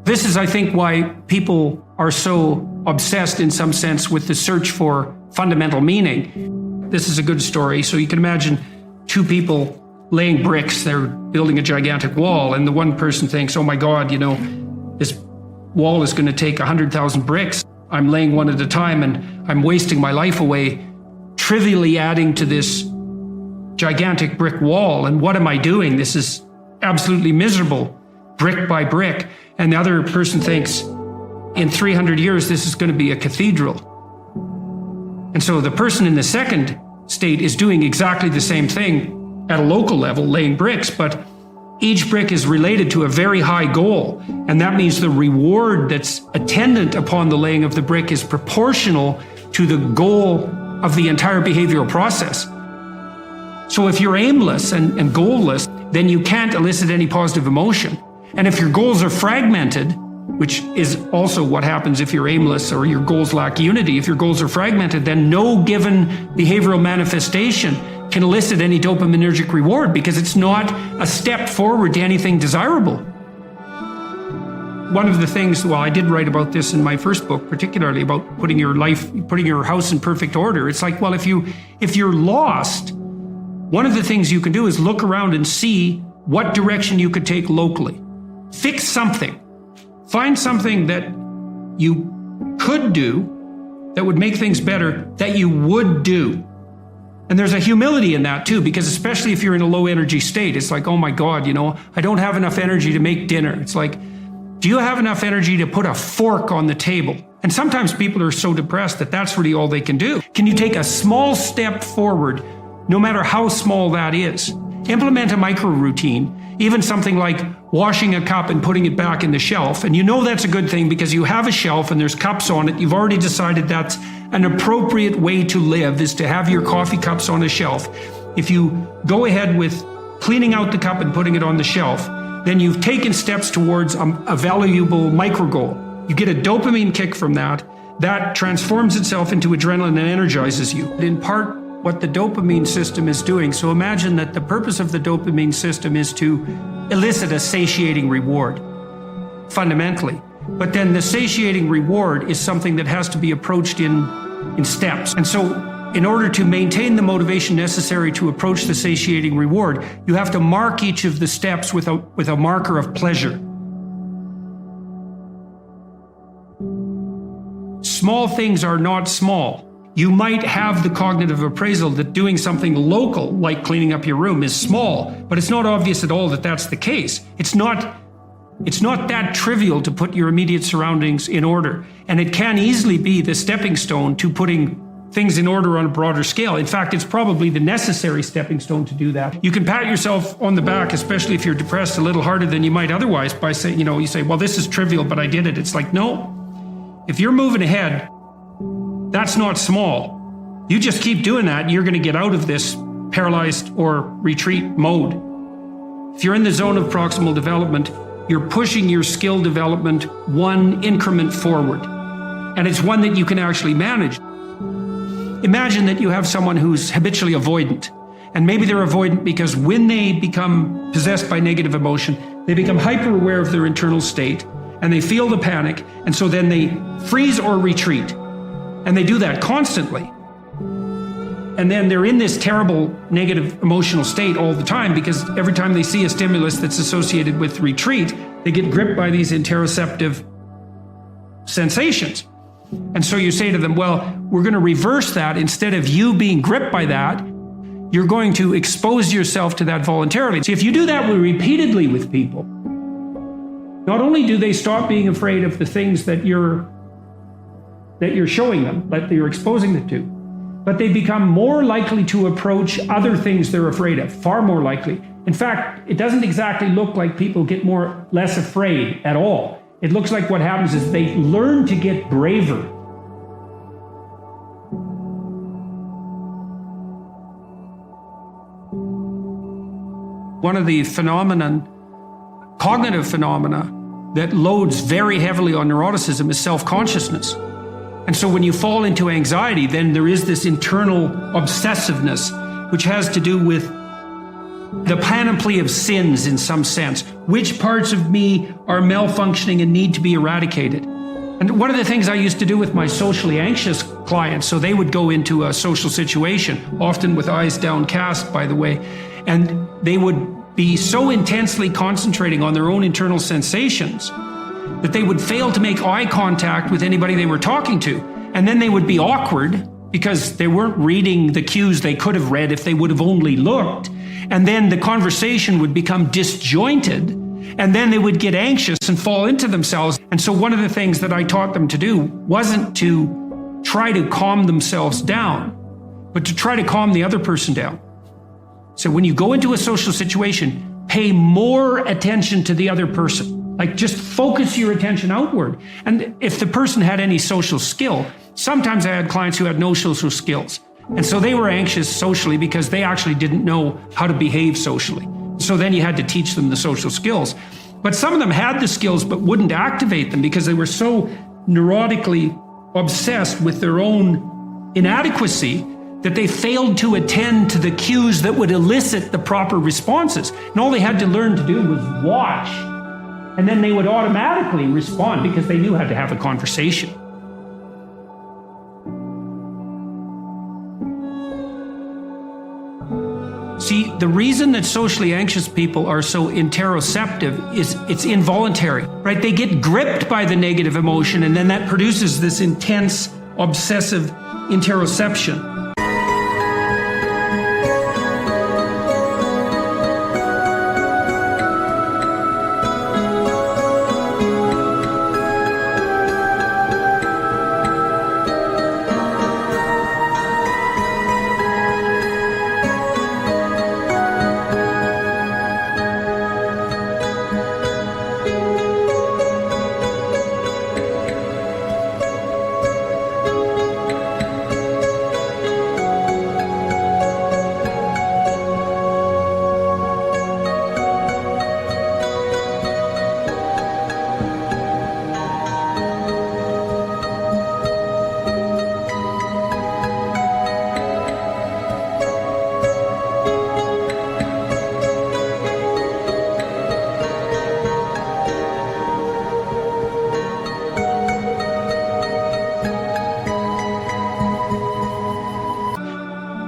This is, I think, why people are so obsessed in some sense with the search for fundamental meaning. This is a good story. So you can imagine two people laying bricks. They're building a gigantic wall, and the one person thinks, oh my God, this wall is going to take 100,000 bricks. I'm laying one at a time and I'm wasting my life away, trivially adding to this gigantic brick wall. And what am I doing? This is absolutely miserable, brick by brick. And the other person thinks, in 300 years, this is going to be a cathedral. And so the person in the second state is doing exactly the same thing at a local level, laying bricks, but each brick is related to a very high goal. And that means the reward that's attendant upon the laying of the brick is proportional to the goal of the entire behavioral process. So if you're aimless and goalless, then you can't elicit any positive emotion. And if your goals are fragmented, which is also what happens if you're aimless or your goals lack unity, if your goals are fragmented, then no given behavioral manifestation can elicit any dopaminergic reward because it's not a step forward to anything desirable. One of the things, well, I did write about this in my first book, particularly about putting your house in perfect order. It's like, well, if you're lost, one of the things you can do is look around and see what direction you could take locally. Fix something. Find something that you could do that would make things better that you would do. And there's a humility in that too, because especially if you're in a low energy state, it's like, oh my God, I don't have enough energy to make dinner. It's like, do you have enough energy to put a fork on the table? And sometimes people are so depressed that that's really all they can do. Can you take a small step forward, no matter how small that is? Implement a micro routine, even something like washing a cup and putting it back in the shelf. And that's a good thing because you have a shelf and there's cups on it. You've already decided that's an appropriate way to live, is to have your coffee cups on a shelf. If you go ahead with cleaning out the cup and putting it on the shelf, then you've taken steps towards a valuable micro goal. You get a dopamine kick from that. That transforms itself into adrenaline and energizes you. In part, what the dopamine system is doing. So imagine that the purpose of the dopamine system is to elicit a satiating reward, fundamentally. But then the satiating reward is something that has to be approached in steps. And so in order to maintain the motivation necessary to approach the satiating reward, you have to mark each of the steps with a marker of pleasure. Small things are not small. You might have the cognitive appraisal that doing something local, like cleaning up your room, is small, but it's not obvious at all that that's the case. It's not that trivial to put your immediate surroundings in order. And it can easily be the stepping stone to putting things in order on a broader scale. In fact, it's probably the necessary stepping stone to do that. You can pat yourself on the back, especially if you're depressed, a little harder than you might otherwise by saying, you say, well, this is trivial, but I did it. It's like, no, if you're moving ahead, that's not small. You just keep doing that, you're going to get out of this paralyzed or retreat mode. If you're in the zone of proximal development, you're pushing your skill development one increment forward. And it's one that you can actually manage. Imagine that you have someone who's habitually avoidant. And maybe they're avoidant because when they become possessed by negative emotion, they become hyper aware of their internal state and they feel the panic. And so then they freeze or retreat. And they do that constantly. And then they're in this terrible negative emotional state all the time because every time they see a stimulus that's associated with retreat, they get gripped by these interoceptive sensations. And so you say to them, well, we're going to reverse that. Instead of you being gripped by that, you're going to expose yourself to that voluntarily. See, if you do that repeatedly with people, not only do they stop being afraid of the things that you're showing them, that you're exposing them to, but they become more likely to approach other things they're afraid of, far more likely. In fact, it doesn't exactly look like people get less afraid at all. It looks like what happens is they learn to get braver. One of the cognitive phenomena that loads very heavily on neuroticism is self-consciousness. And so when you fall into anxiety, then there is this internal obsessiveness, which has to do with the panoply of sins in some sense. Which parts of me are malfunctioning and need to be eradicated? And one of the things I used to do with my socially anxious clients, so they would go into a social situation, often with eyes downcast, by the way, and they would be so intensely concentrating on their own internal sensations that they would fail to make eye contact with anybody they were talking to. And then they would be awkward because they weren't reading the cues they could have read if they would have only looked. And then the conversation would become disjointed, and then they would get anxious and fall into themselves. And so one of the things that I taught them to do wasn't to try to calm themselves down, but to try to calm the other person down. So when you go into a social situation, pay more attention to the other person. Like, just focus your attention outward. And if the person had any social skill, sometimes I had clients who had no social skills. And so they were anxious socially because they actually didn't know how to behave socially. So then you had to teach them the social skills. But some of them had the skills but wouldn't activate them because they were so neurotically obsessed with their own inadequacy that they failed to attend to the cues that would elicit the proper responses. And all they had to learn to do was watch. And then they would automatically respond because they knew how to have a conversation. See, the reason that socially anxious people are so interoceptive is it's involuntary, right? They get gripped by the negative emotion, and then that produces this intense, obsessive interoception.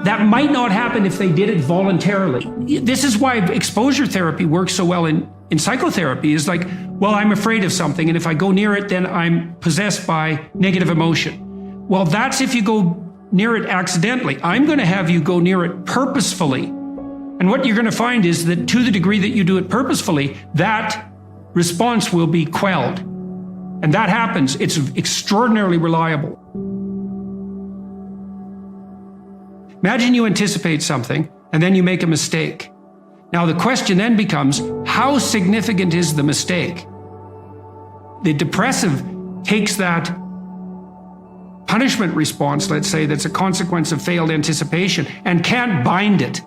That might not happen if they did it voluntarily. This is why exposure therapy works so well in psychotherapy. Is like, well, I'm afraid of something, and if I go near it, then I'm possessed by negative emotion. Well, that's if you go near it accidentally. I'm going to have you go near it purposefully. And what you're going to find is that to the degree that you do it purposefully, that response will be quelled. And that happens. It's extraordinarily reliable. Imagine you anticipate something and then you make a mistake. Now the question then becomes, how significant is the mistake? The depressive takes that punishment response, let's say, that's a consequence of failed anticipation, and can't bind it.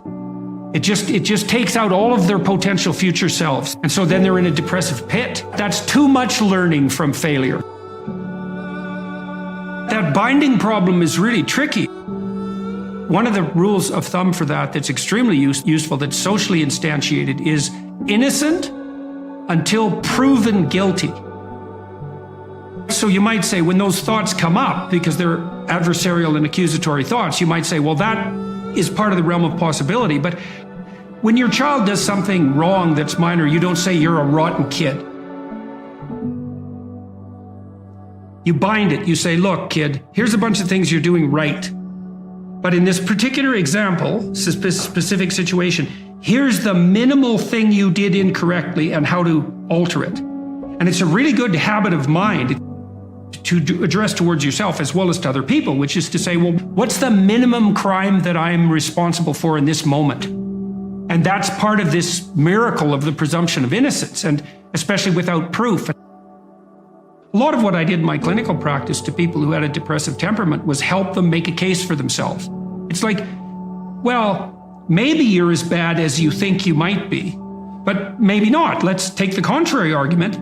It just takes out all of their potential future selves. And so then they're in a depressive pit. That's too much learning from failure. That binding problem is really tricky. One of the rules of thumb for that that's extremely useful, that's socially instantiated, is innocent until proven guilty. So you might say, when those thoughts come up, because they're adversarial and accusatory thoughts, you might say, well, that is part of the realm of possibility. But when your child does something wrong that's minor, you don't say you're a rotten kid. You bind it. You say, look, kid, here's a bunch of things you're doing right. But in this particular example, specific situation, here's the minimal thing you did incorrectly and how to alter it. And it's a really good habit of mind to address towards yourself as well as to other people, which is to say, well, what's the minimum crime that I'm responsible for in this moment? And that's part of this miracle of the presumption of innocence, and especially without proof. A lot of what I did in my clinical practice to people who had a depressive temperament was help them make a case for themselves. It's like, well, maybe you're as bad as you think you might be, but maybe not. Let's take the contrary argument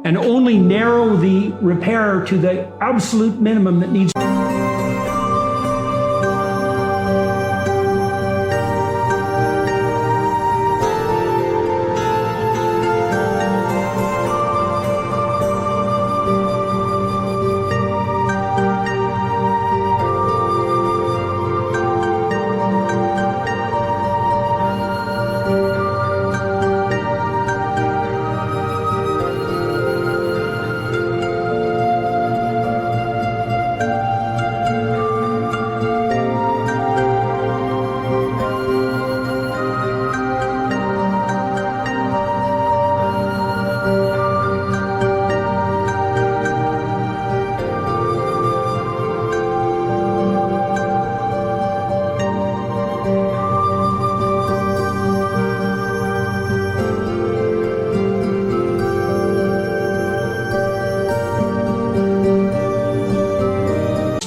and only narrow the repair to the absolute minimum that needs.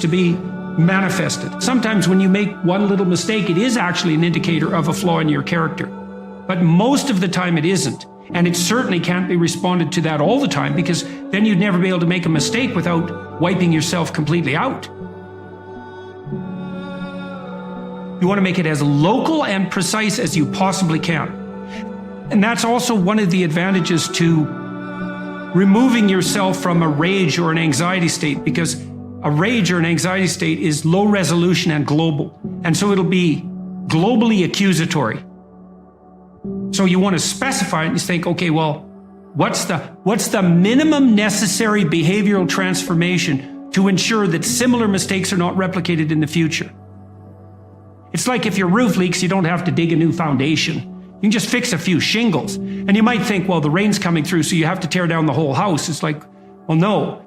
to be manifested. Sometimes when you make one little mistake, it is actually an indicator of a flaw in your character. But most of the time it isn't. And it certainly can't be responded to that all the time, because then you'd never be able to make a mistake without wiping yourself completely out. You want to make it as local and precise as you possibly can. And that's also one of the advantages to removing yourself from a rage or an anxiety state, because a rage or an anxiety state is low resolution and global. And so it'll be globally accusatory. So you want to specify it and you think, okay, well, what's the minimum necessary behavioral transformation to ensure that similar mistakes are not replicated in the future? It's like if your roof leaks, you don't have to dig a new foundation. You can just fix a few shingles. And you might think, well, the rain's coming through, so you have to tear down the whole house. It's like, well, no.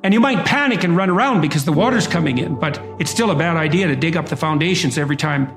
And you might panic and run around because the water's coming in, but it's still a bad idea to dig up the foundations every time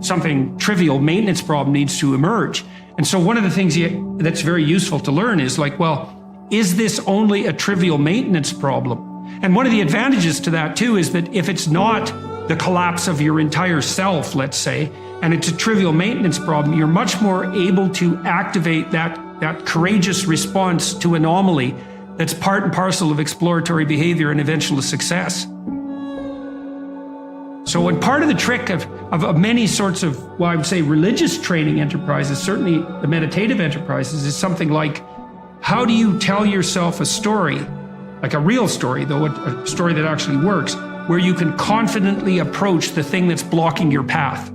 something trivial maintenance problem needs to emerge. And so one of the things that's very useful to learn is like, well, is this only a trivial maintenance problem? And one of the advantages to that too is that if it's not the collapse of your entire self, let's say, and it's a trivial maintenance problem, you're much more able to activate that courageous response to anomaly that's part and parcel of exploratory behavior and eventual success. So, and part of the trick of many sorts of, well, I would say religious training enterprises, certainly the meditative enterprises, is something like, how do you tell yourself a story, like a real story, though, a story that actually works, where you can confidently approach the thing that's blocking your path?